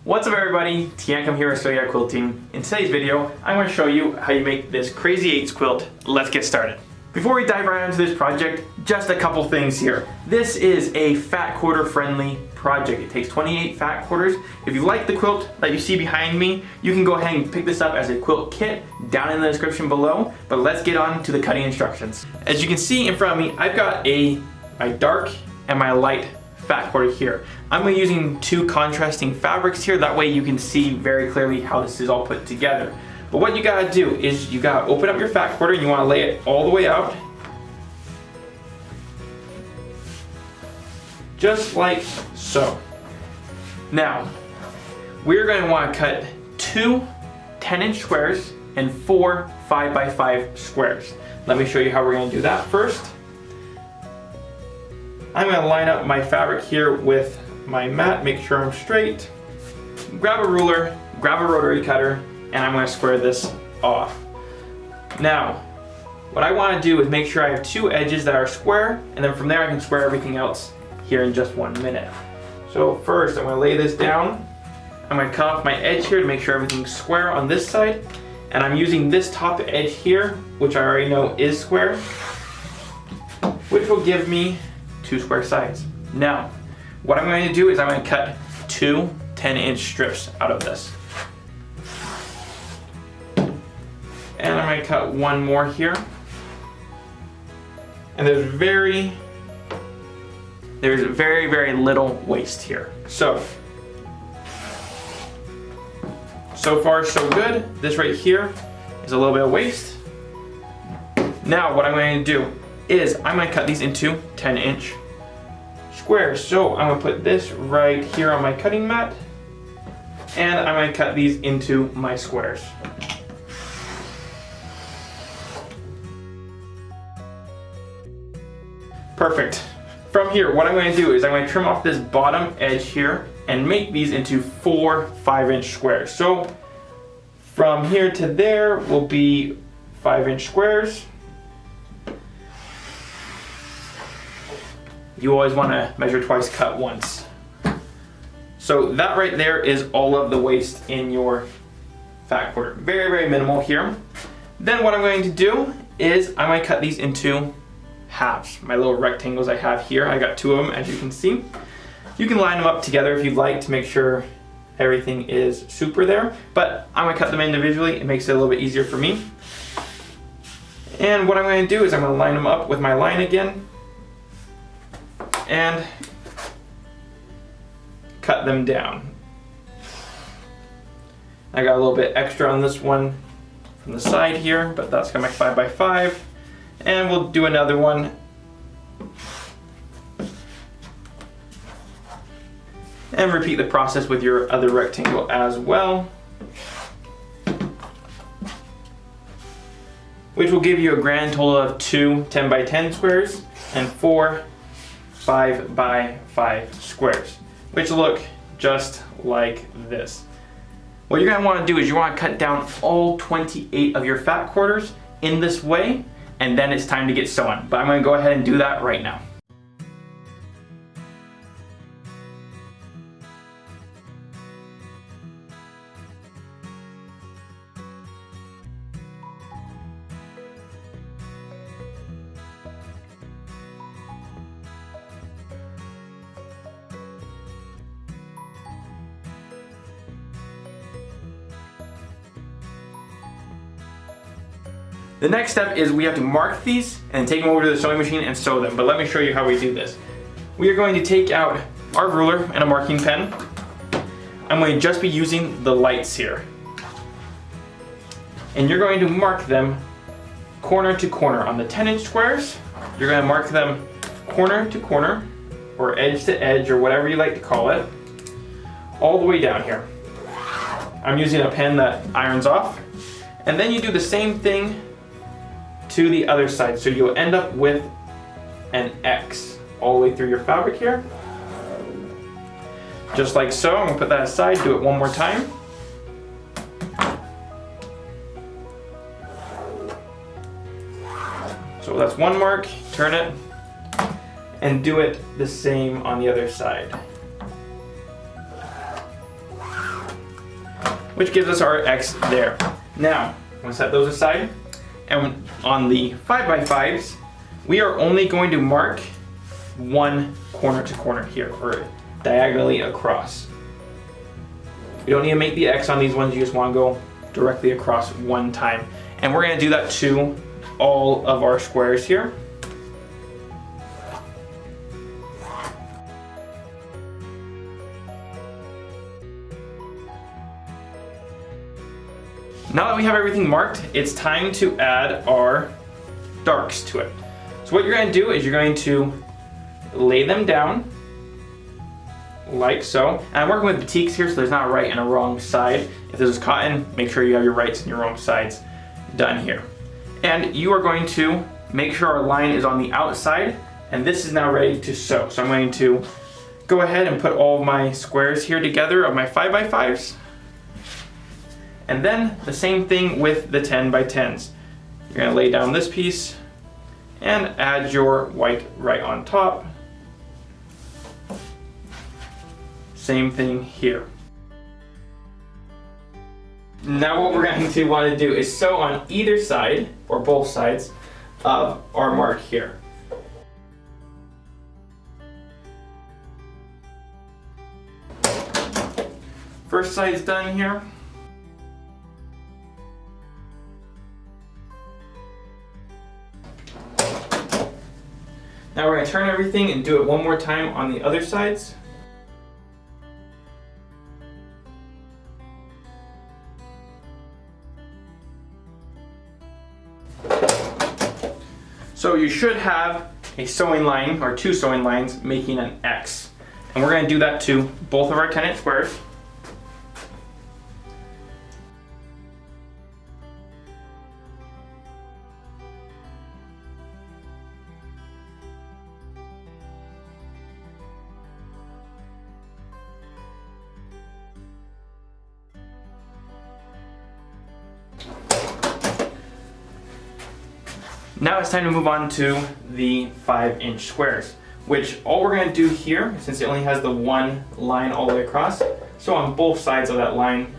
What's up everybody, Teancum here with Sew Yeah Quilting. In today's video, I'm going to show you how you make this Crazy Eights quilt. Let's get started. Before we dive right into this project, just a couple things here. This is a fat quarter friendly project. It takes 28 fat quarters. If you like the quilt that you see behind me, you can go ahead and pick this up as a quilt kit down in the description below, but let's get on to the cutting instructions. As you can see in front of me, I've got my dark and my light fat quarter here. I'm using two contrasting fabrics here, that way you can see very clearly how this is all put together. But what you gotta do is you gotta open up your fat quarter and you wanna lay it all the way out. Just like so. Now, we're going to want to cut two 10-inch squares and four 5x5 squares. Let me show you how we're going to do that first. I'm going to line up my fabric here with my mat, make sure I'm straight. Grab a ruler, grab a rotary cutter, and I'm going to square this off. Now, what I want to do is make sure I have two edges that are square, and then from there I can square everything else here in just 1 minute. So first I'm going to lay this down. I'm going to cut off my edge here to make sure everything's square on this side, and I'm using this top edge here, which I already know is square, which will give me two square sides. Now what I'm going to do is I'm going to cut two 10-inch strips out of this, and I'm going to cut one more here, and there's very very little waste here. So far so good. This right here is a little bit of waste. Now what I'm going to do is I'm going to cut these into 10-inch squares. So I'm going to put this right here on my cutting mat, and I'm going to cut these into my squares. Perfect. From here, what I'm going to do is I'm going to trim off this bottom edge here and make these into four 5-inch squares. So from here to there will be 5-inch squares. You always want to measure twice, cut once. So that right there is all of the waste in your fat quarter. Very minimal here. Then what I'm going to do is I'm going to cut these into halves. My little rectangles I have here, I got two of them, as you can see. You can line them up together if you'd like to make sure everything is super there, but I'm going to cut them individually. It makes it a little bit easier for me. And what I'm going to do is I'm going to line them up with my line again and cut them down. I got a little bit extra on this one from the side here, but that's got my 5x5. And we'll do another one. And repeat the process with your other rectangle as well, which will give you a grand total of two 10x10 squares and four 5x5 squares, which look just like this. What you're going to want to do is you want to cut down all 28 of your fat quarters in this way, and then it's time to get sewing. But I'm going to go ahead and do that right now. The next step is we have to mark these and take them over to the sewing machine and sew them. But let me show you how we do this. We are going to take out our ruler and a marking pen. I'm going to just be using the lights here. And you're going to mark them corner to corner. On the 10-inch squares, you're going to mark them corner to corner, or edge to edge, or whatever you like to call it, all the way down here. I'm using a pen that irons off. And then you do the same thing to the other side, so you'll end up with an X all the way through your fabric here, just like so. I'm going to put that aside, do it one more time. So that's one mark, turn it, and do it the same on the other side. which gives us our X there. Now, I'm gonna set those aside, and on the 5x5s, we are only going to mark one corner to corner here, or diagonally across. You don't need to make the X on these ones, you just want to go directly across one time. And we're going to do that to all of our squares here. Now that we have everything marked, it's time to add our darks to it. So what you're going to do is you're going to lay them down like so. And I'm working with batiks here, so there's not a right and a wrong side. If this is cotton, make sure you have your rights and your wrong sides done here. And you are going to make sure our line is on the outside, and this is now ready to sew. So I'm going to go ahead and put all of my squares here together of my 5x5s. And then the same thing with the 10x10s. You're going to lay down this piece and add your white right on top. Same thing here. Now what we're going to want to do is sew on either side, or both sides, of our mark here. First side's done here. Now we're going to turn everything and do it one more time on the other sides. So you should have a sewing line, or two sewing lines, making an X. And we're going to do that to both of our 10-inch squares. Now it's time to move on to the 5-inch squares, which all we're going to do here, since it only has the one line all the way across, so on both sides of that line.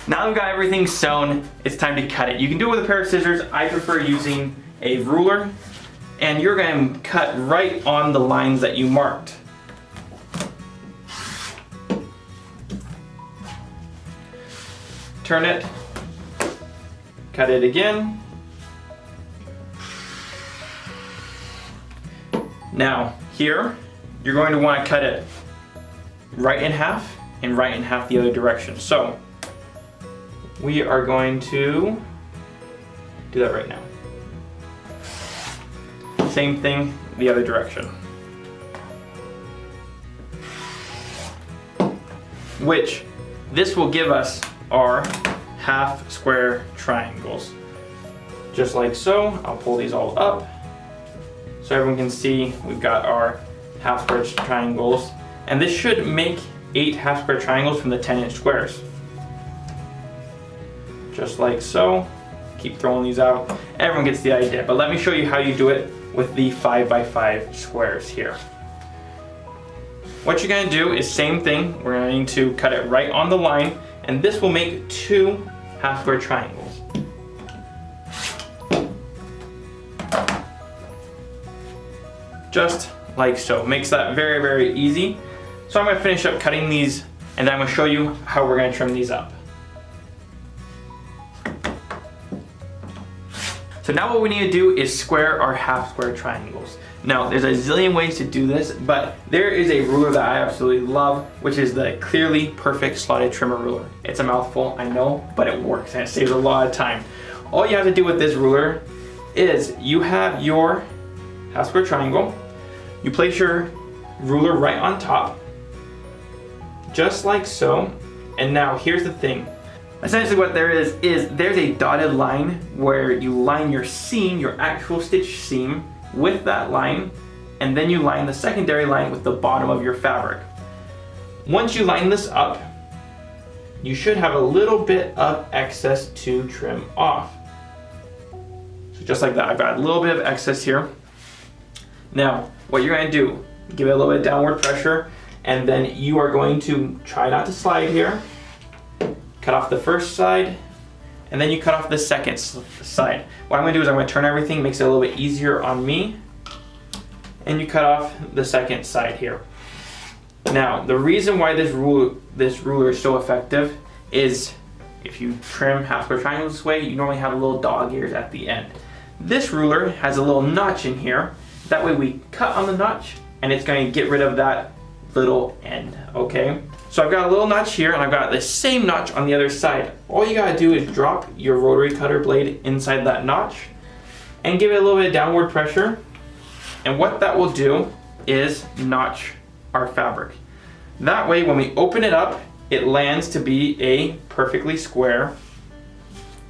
Now I've got everything sewn, it's time to cut it. You can do it with a pair of scissors. I prefer using a ruler, and you're going to cut right on the lines that you marked. Turn it, cut it again. Now here, you're going to want to cut it right in half and right in half the other direction. So we are going to do that right now. Same thing the other direction. Which, this will give us our half square triangles. Just like so. I'll pull these all up so everyone can see we've got our half square triangles. And this should make 8 half square triangles from the 10-inch squares. Just like so. Keep throwing these out. Everyone gets the idea, but let me show you how you do it with the 5x5 squares here. What you're going to do is same thing. We're going to cut it right on the line, and this will make 2 half square triangles. Just like so. Makes that very, very easy. So I'm going to finish up cutting these, and then I'm going to show you how we're going to trim these up. So now what we need to do is square our half square triangles. Now there's a zillion ways to do this, but there is a ruler that I absolutely love, which is the Clearly Perfect Slotted Trimmer Ruler. It's a mouthful, I know, but it works and it saves a lot of time. All you have to do with this ruler is you have your half square triangle, you place your ruler right on top, just like so, and now here's the thing. Essentially what there is there's a dotted line where you line your seam, your actual stitch seam, with that line, and then you line the secondary line with the bottom of your fabric. Once you line this up, you should have a little bit of excess to trim off. So just like that, I've got a little bit of excess here. Now, what you're going to do, give it a little bit of downward pressure, and then you are going to try not to slide here. Cut off the first side, and then you cut off the second side. What I'm going to do is I'm going to turn everything, makes it a little bit easier on me, and you cut off the second side here. Now, the reason why this ruler is so effective is if you trim half square triangles this way, you normally have little dog ears at the end. This ruler has a little notch in here. That way we cut on the notch and it's going to get rid of that little end, okay? So I've got a little notch here and I've got the same notch on the other side. All you gotta do is drop your rotary cutter blade inside that notch and give it a little bit of downward pressure. And what that will do is notch our fabric. That way when we open it up, it lands to be a perfectly square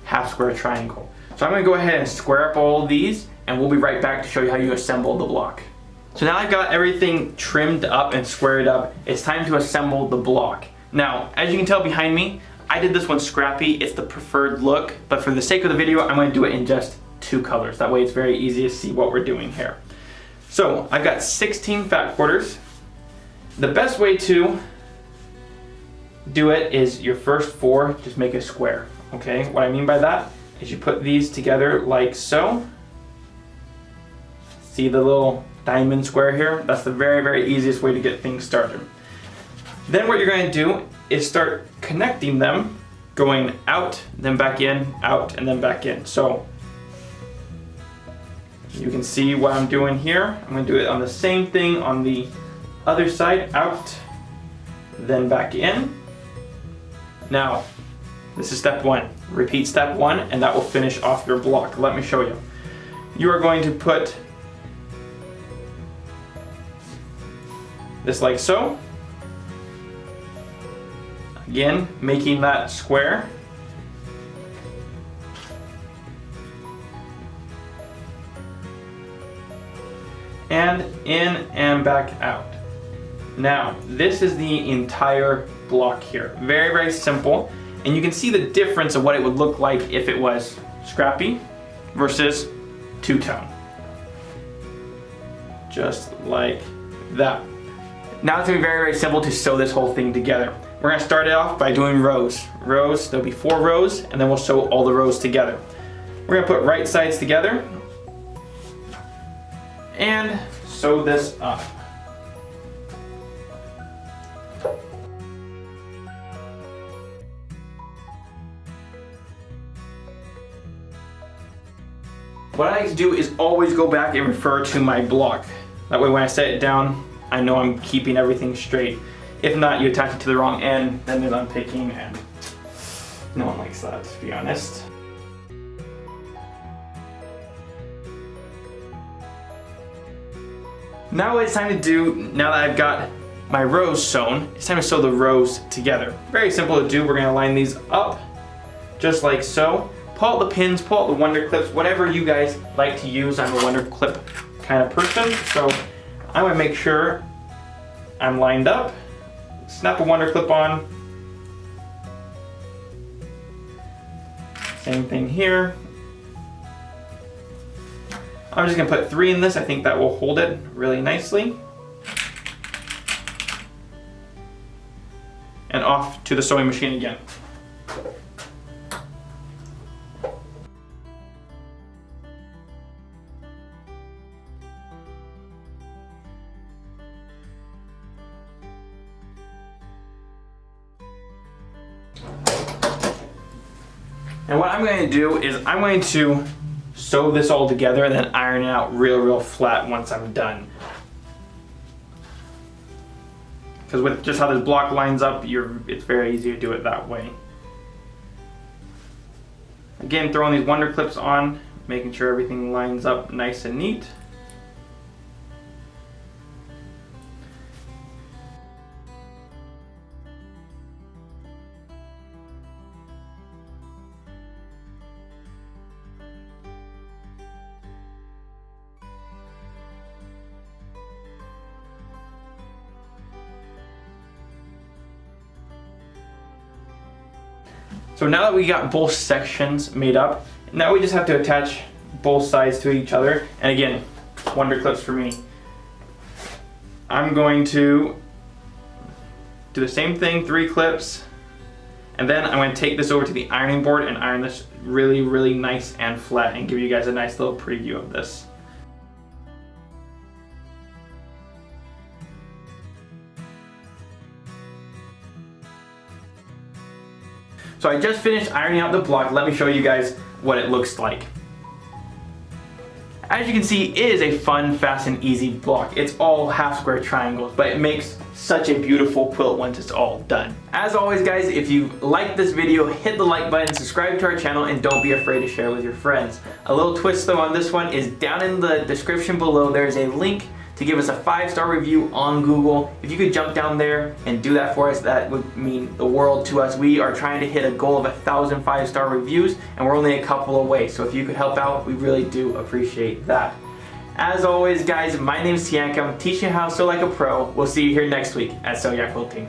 half square triangle. So I'm gonna go ahead and square up all of these and we'll be right back to show you how you assemble the block. So now I've got everything trimmed up and squared up, it's time to assemble the block. Now, as you can tell behind me, I did this one scrappy, it's the preferred look, but for the sake of the video, I'm gonna do it in just 2 colors. That way it's very easy to see what we're doing here. So I've got 16 fat quarters. The best way to do it is your first 4, just make a square, okay? What I mean by that is you put these together like so. See the little diamond square here? That's the very, very easiest way to get things started. Then what you're going to do is start connecting them, going out, then back in, out, and then back in. So you can see what I'm doing here. I'm going to do it on the same thing on the other side, out, then back in. Now, this is step 1. Repeat step 1 and that will finish off your block. Let me show you. You are going to put this like so. Again, making that square. And in and back out. Now, this is the entire block here. Very, very simple. And you can see the difference of what it would look like if it was scrappy versus two-tone. Just like that. Now it's gonna be very, very simple to sew this whole thing together. We're gonna start it off by doing rows. Rows, there'll be 4 rows, and then we'll sew all the rows together. We're gonna put right sides together and sew this up. What I like to do is always go back and refer to my block. That way when I set it down, I know I'm keeping everything straight. If not, you attach it to the wrong end, then there's unpicking, and no one likes that, to be honest. Now what it's time to do, now that I've got my rows sewn, it's time to sew the rows together. Very simple to do. We're gonna line these up, just like so. Pull out the pins, pull out the wonder clips, whatever you guys like to use. I'm a wonder clip kind of person, so I'm gonna make sure I'm lined up. Snap a wonder clip on. Same thing here. I'm just gonna put 3 in this. I think that will hold it really nicely. And off to the sewing machine again. And what I'm going to do is I'm going to sew this all together and then iron it out real flat once I'm done. Because with just how this block lines up, it's very easy to do it that way. Again, throwing these wonder clips on, making sure everything lines up nice and neat. So now that we got both sections made up, now we just have to attach both sides to each other. And again, wonder clips for me. I'm going to do the same thing, 3 clips, and then I'm going to take this over to the ironing board and iron this really, really nice and flat and give you guys a nice little preview of this. So I just finished ironing out the block. Let me show you guys what it looks like. As you can see, it is a fun, fast, and easy block. It's all half square triangles, but it makes such a beautiful quilt once it's all done. As always guys, if you liked this video, hit the like button, subscribe to our channel, and don't be afraid to share with your friends. A little twist though on this one is down in the description below, there's a link to give us a 5-star review on Google. If you could jump down there and do that for us, that would mean the world to us. We are trying to hit a goal of 1,000 5-star reviews, and we're only a couple away. So if you could help out, we really do appreciate that. As always guys, my name is Teancum, teaching you how to sew like a pro. We'll see you here next week at Sew Yeah Quilting.